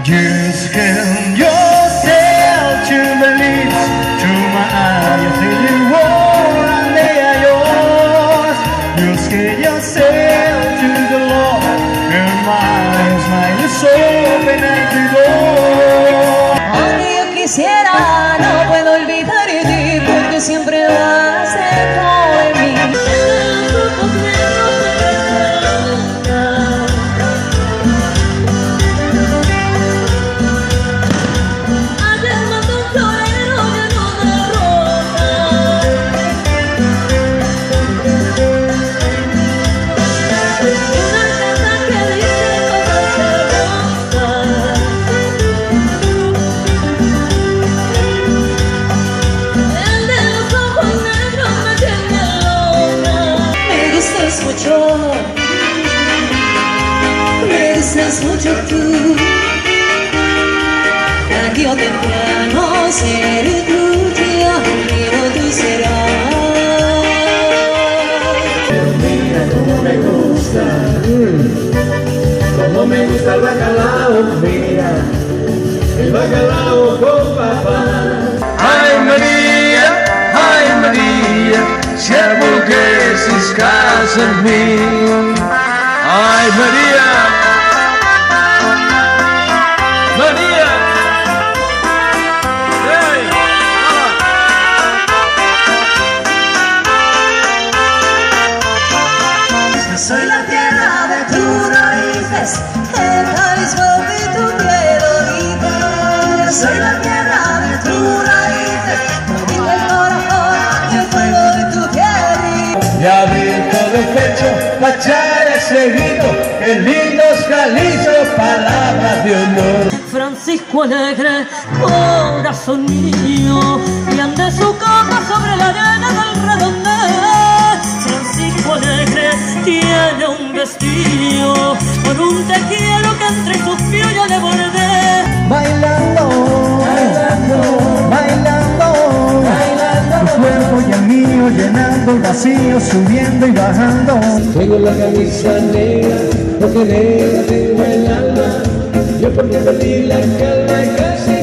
Just help yourself to believe, to my eyes, feeling warm and they are yours. Just get yourself to the Lord, and my smile is open at the door. Aunque yo quisiera, no puedo olvidarte porque siempre vas dentro de mí. Me gustas mucho tú, tarde o temprano seré tuya, pero tú serás. Pero mira cómo me gusta el bacalao, mira, el bacalao con papá. Ay María, si aborreces casa en mí. Ay María, María. Hey, Soy la tierra de tus raíces, el abismo que tu cielo dices. Soy la tierra de tus raíces, vive el corazón y el fuego de tu tierra. ya abierto de pecho, pa' echar ese grito, que lindos Jalisco, palabras de honor. Francisco Alegre, corazón mío, y ande su cama sobre la arena del redondel. Francisco Alegre tiene un vestido con un te quiero que entre sus pies yo le bordé. Bailando, bailando, bailando, bailando, tu cuerpo y el mío llenando el vacío, subiendo y bajando. Tengo la camisa negra, porque negra tengo el alma. Yo por ti perdí la calma casi.